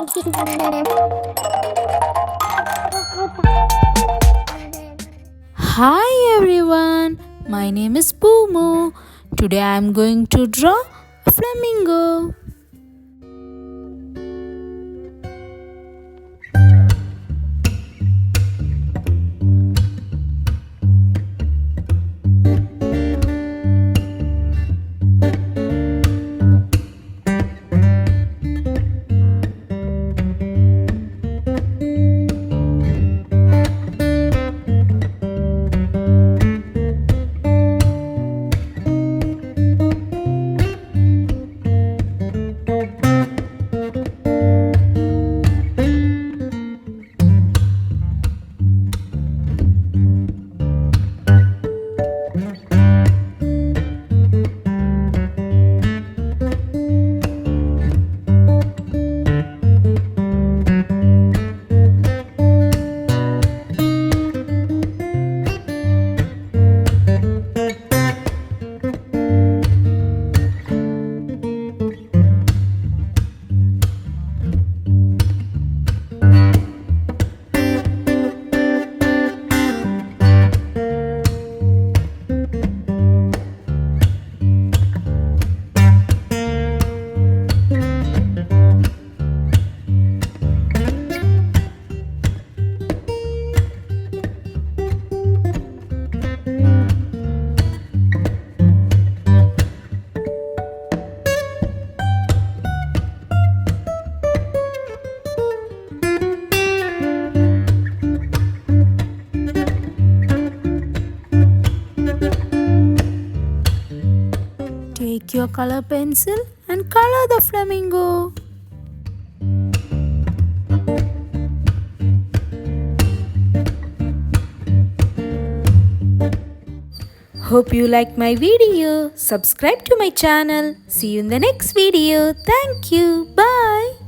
Hi everyone, my name is Pumo. Today I am going to draw a flamingo. Take your color pencil and color the flamingo. Hope you like my video. Subscribe to my channel. See you in the next video. Thank you. Bye.